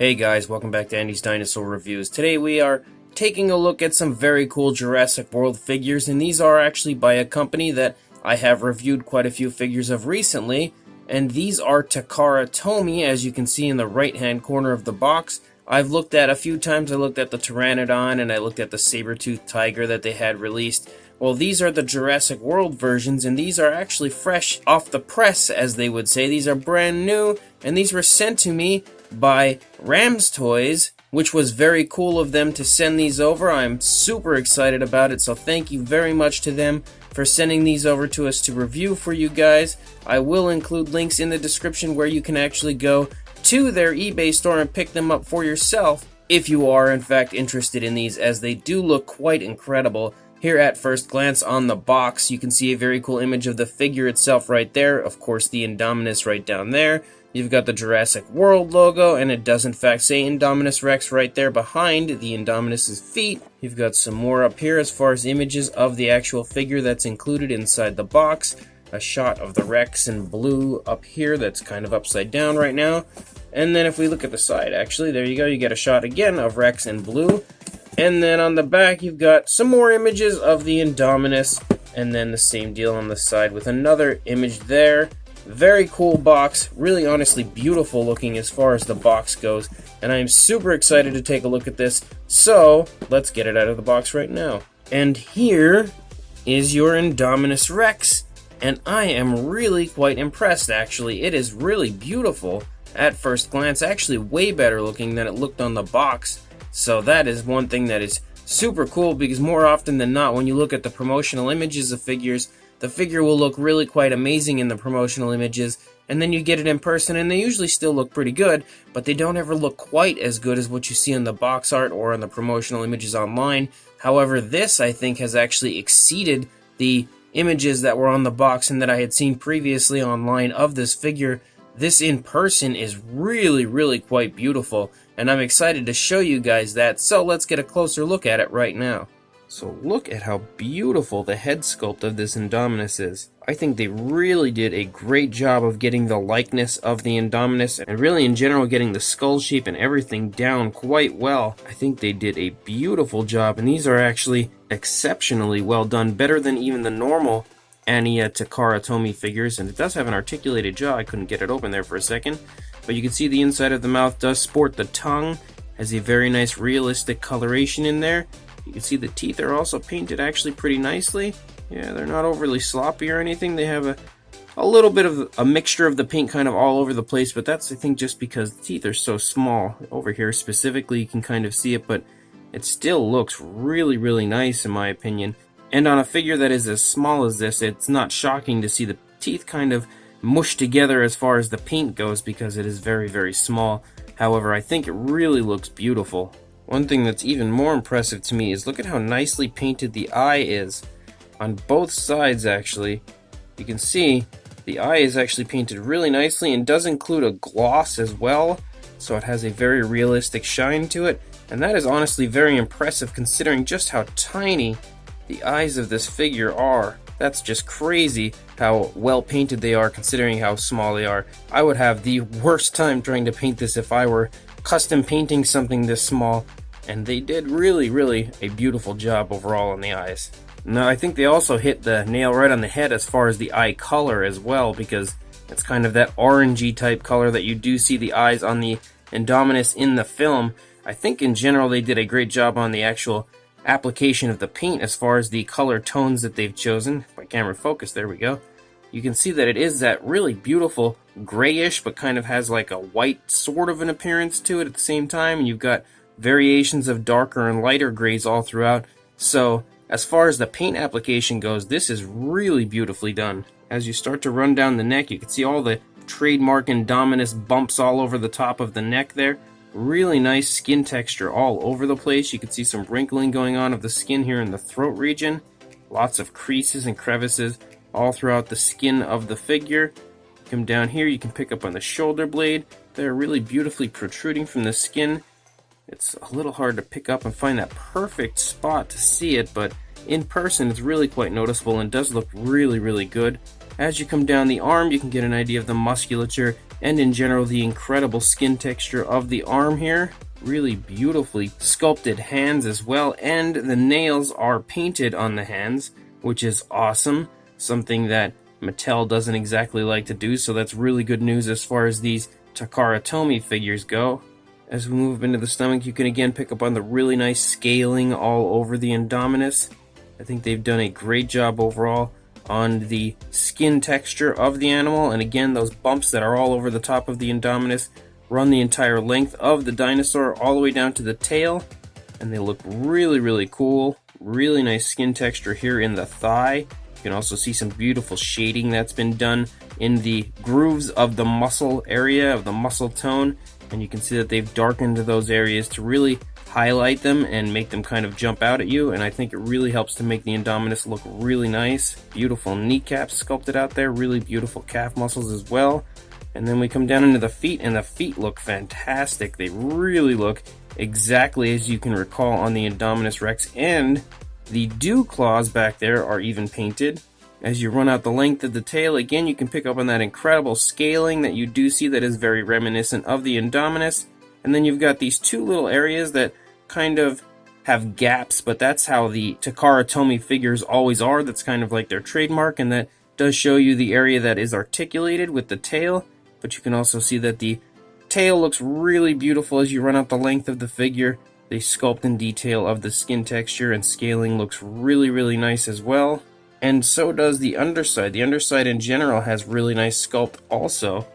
Hey guys, welcome back to Andy's Dinosaur Reviews. Today we are taking a look at some very cool Jurassic World figures, and these are actually by a company that I have reviewed quite a few figures of recently, and these are Takara Tomy, as you can see in the right-hand corner of the box. I've looked at a few times. I looked at the Pteranodon, and I looked at the saber-toothed tiger that they had released. Well, these are the Jurassic World versions, and these are actually fresh off the press, as they would say. These are brand new, and these were sent to me by Ramstoys, which was very cool of them to send these over. I'm super excited about it, so thank you very much to them for sending these over to us to review for you guys. I will include links in the description where you can actually go to their eBay store and pick them up for yourself if you are in fact interested in these, as they do look quite incredible. Here at first glance on the box, you can see a very cool image of the figure itself right there. Of course, the Indominus right down there. You've got the Jurassic World logo, and it does in fact say Indominus Rex right there behind the Indominus's feet. You've got some more up here as far as images of the actual figure that's included inside the box. A shot of the Rex in blue up here that's kind of upside down right now. And then if we look at the side, actually, there you go, you get a shot again of Rex in blue. And then on the back, you've got some more images of the Indominus, and then the same deal on the side with another image there. Very cool box, really honestly beautiful looking as far as the box goes, and I am super excited to take a look at this, so let's get it out of the box right now. And here is your Indominus Rex, and I am really quite impressed actually. It is really beautiful at first glance, actually way better looking than it looked on the box. So that is one thing that is super cool, because more often than not, when you look at the promotional images of figures, the figure will look really quite amazing in the promotional images, and then you get it in person and they usually still look pretty good, but they don't ever look quite as good as what you see in the box art or in the promotional images online. However, this I think has actually exceeded the images that were on the box and that I had seen previously online of this figure. This in person is really quite beautiful, and I'm excited to show you guys that, so let's get a closer look at it right now. So look at how beautiful the head sculpt of this Indominus is. I think they really did a great job of getting the likeness of the Indominus, and really in general getting the skull shape and everything down quite well. I think they did a beautiful job, and these are actually exceptionally well done, better than even the normal Takara Tomy figures, and it does have an articulated jaw. I couldn't get it open there for a second, but you can see the inside of the mouth does sport the tongue, has a very nice realistic coloration in there. You can see the teeth are also painted actually pretty nicely. Yeah, they're not overly sloppy or anything. They have a little bit of a mixture of the paint kind of all over the place, but that's I think just because the teeth are so small. Over here specifically you can kind of see it, but it still looks really nice in my opinion. And on a figure that is as small as this, it's not shocking to see the teeth kind of mushed together as far as the paint goes, because it is very small. However, I think it really looks beautiful. One thing that's even more impressive to me is look at how nicely painted the eye is. On both sides actually, you can see the eye is actually painted really nicely and does include a gloss as well, so it has a very realistic shine to it, and that is honestly very impressive considering just how tiny the eyes of this figure are. That's just crazy how well painted they are considering how small they are. I would have the worst time trying to paint this if I were custom painting something this small, and they did really a beautiful job overall on the eyes. Now I think they also hit the nail right on the head as far as the eye color as well, because it's kind of that orangey type color that you do see the eyes on the Indominus in the film. I think in general they did a great job on the actual application of the paint as far as the color tones that they've chosen. If my camera focus, there we go. You can see that it is that really beautiful grayish, but kind of has like a white sort of an appearance to it at the same time, and you've got variations of darker and lighter grays all throughout. So as far as the paint application goes, this is really beautifully done. As you start to run down the neck, you can see all the trademark Indominus bumps all over the top of the neck there. Really nice skin texture all over the place. You can see some wrinkling going on of the skin here in the throat region. Lots of creases and crevices all throughout the skin of the figure. Come down here, you can pick up on the shoulder blade. They're really beautifully protruding from the skin. It's a little hard to pick up and find that perfect spot to see it, but in person it's really quite noticeable and does look really good. As you come down the arm, you can get an idea of the musculature and in general the incredible skin texture of the arm here. Really beautifully sculpted hands as well, and the nails are painted on the hands, which is awesome. Something that Mattel doesn't exactly like to do, so that's really good news as far as these Takara Tomy figures go. As we move into the stomach, you can again pick up on the really nice scaling all over the Indominus. I think they've done a great job overall on the skin texture of the animal, and again, those bumps that are all over the top of the Indominus run the entire length of the dinosaur all the way down to the tail, and they look really cool. Really nice skin texture here in the thigh. You can also see some beautiful shading that's been done in the grooves of the muscle area, of the muscle tone, and you can see that they've darkened those areas to really highlight them and make them kind of jump out at you, and I think it really helps to make the Indominus look really nice. Beautiful kneecaps sculpted out there, really beautiful calf muscles as well. And then we come down into the feet, and the feet look fantastic. They really look exactly as you can recall on the Indominus Rex, and the dew claws back there are even painted. As you run out the length of the tail, again you can pick up on that incredible scaling that you do see that is very reminiscent of the Indominus. And then you've got these two little areas that kind of have gaps, but that's how the Takara Tomy figures always are. That's kind of like their trademark, and that does show you the area that is articulated with the tail. But you can also see that the tail looks really beautiful as you run out the length of the figure. The sculpt and detail of the skin texture and scaling looks really nice as well. And so does the underside. The underside in general has really nice sculpt also.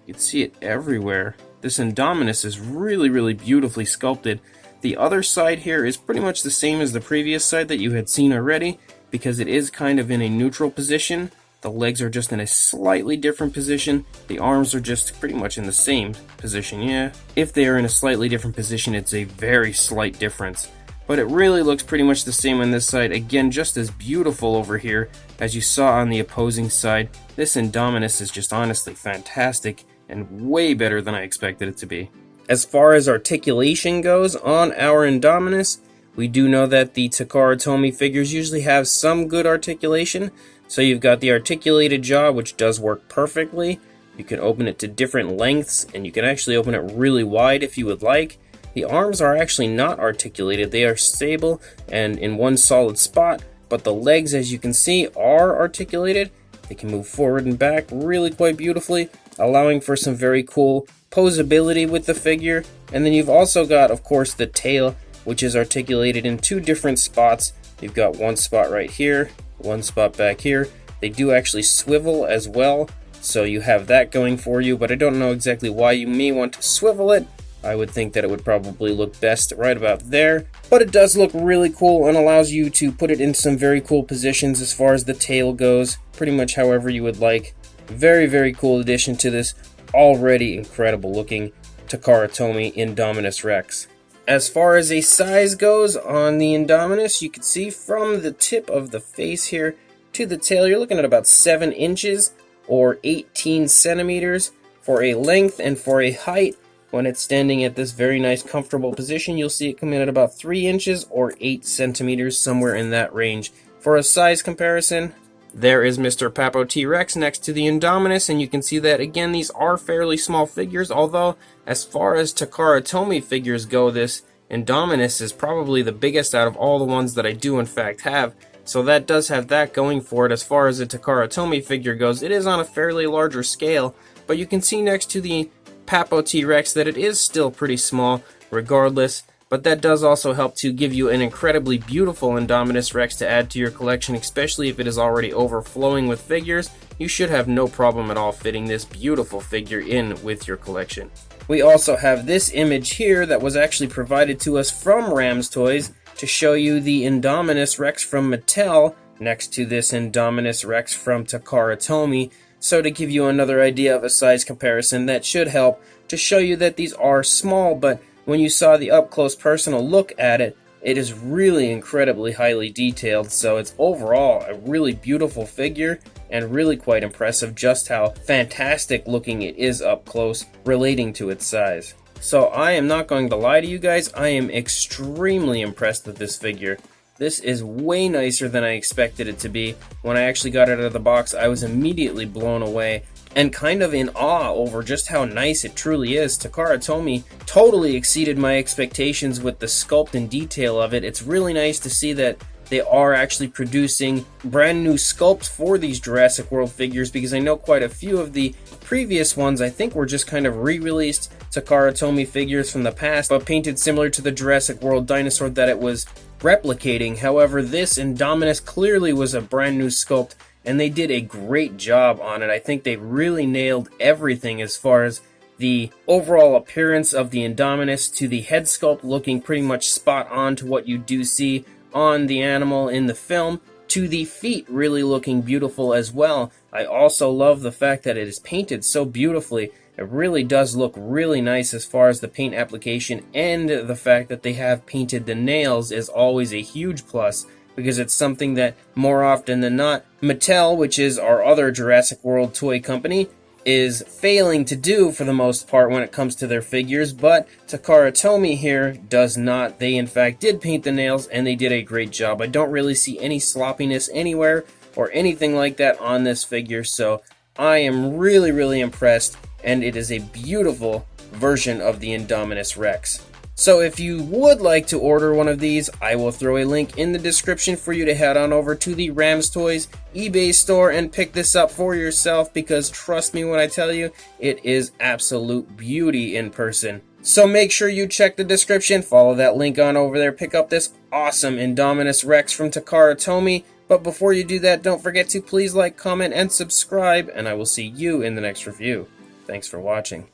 You can see it everywhere. This Indominus is really beautifully sculpted. The other side here is pretty much the same as the previous side that you had seen already, because it is kind of in a neutral position. The legs are just in a slightly different position. The arms are just pretty much in the same position, yeah. If they are in a slightly different position, it's a very slight difference. But it really looks pretty much the same on this side. Again, just as beautiful over here as you saw on the opposing side. This Indominus is just honestly fantastic and way better than I expected it to be. As far as articulation goes on our Indominus, we do know that the Takara Tomy figures usually have some good articulation. So you've got the articulated jaw, which does work perfectly. You can open it to different lengths, and you can actually open it really wide if you would like. The arms are actually not articulated. They are stable and in one solid spot, but the legs, as you can see, are articulated. They can move forward and back really quite beautifully, allowing for some very cool posability with the figure. And then you've also got, of course, the tail, which is articulated in two different spots. You've got one spot right here, one spot back here. They do actually swivel as well, so you have that going for you, but I don't know exactly why you may want to swivel it. I would think that it would probably look best right about there, but it does look really cool and allows you to put it in some very cool positions as far as the tail goes, pretty much however you would like. Very cool addition to this already incredible looking Takara Tomy Indominus Rex. As far as a size goes on the Indominus, you can see from the tip of the face here to the tail, you're looking at about 7 inches or 18 centimeters for a length, and for a height, when it's standing at this very nice comfortable position, you'll see it come in at about 3 inches or 8 centimeters, somewhere in that range. For a size comparison, there is Mr. Papo T-Rex next to the Indominus, and you can see that again these are fairly small figures, although as far as Takara Tomy figures go, this Indominus is probably the biggest out of all the ones that I do in fact have. So that does have that going for it. As far as the Takara Tomy figure goes, it is on a fairly larger scale, but you can see next to the Papo T-Rex that it is still pretty small regardless, but that does also help to give you an incredibly beautiful Indominus Rex to add to your collection, especially if it is already overflowing with figures. You should have no problem at all fitting this beautiful figure in with your collection. We also have this image here that was actually provided to us from Ramstoys to show you the Indominus Rex from Mattel next to this Indominus Rex from Takara Tomy. So to give you another idea of a size comparison, that should help to show you that these are small, but when you saw the up-close personal look at it, it is really incredibly highly detailed, so it's overall a really beautiful figure and really quite impressive just how fantastic looking it is up close relating to its size. So I am not going to lie to you guys, I am extremely impressed with this figure. This is way nicer than I expected it to be. When I actually got it out of the box, I was immediately blown away and kind of in awe over just how nice it truly is. Takara Tomy totally exceeded my expectations with the sculpt and detail of it. It's really nice to see that they are actually producing brand new sculpts for these Jurassic World figures, because I know quite a few of the previous ones I think were just kind of re-released Takara Tomy figures from the past, but painted similar to the Jurassic World dinosaur that it was replicating. However, this Indominus clearly was a brand new sculpt, and they did a great job on it. I think they really nailed everything as far as the overall appearance of the Indominus, to the head sculpt looking pretty much spot on to what you do see on the animal in the film, to the feet really looking beautiful as well. I also love the fact that it is painted so beautifully. It really does look really nice as far as the paint application, and the fact that they have painted the nails is always a huge plus, because it's something that more often than not Mattel, which is our other Jurassic World toy company, is failing to do for the most part when it comes to their figures. But Takara Tomy here does not. They in fact did paint the nails, and they did a great job. I don't really see any sloppiness anywhere or anything like that on this figure, so I am really impressed, and it is a beautiful version of the Indominus Rex. So if you would like to order one of these, I will throw a link in the description for you to head on over to the Ramstoys eBay store and pick this up for yourself, because trust me when I tell you, it is absolute beauty in person. So make sure you check the description, follow that link on over there, pick up this awesome Indominus Rex from Takara Tomy. But before you do that, don't forget to please like, comment, and subscribe, and I will see you in the next review. Thanks for watching.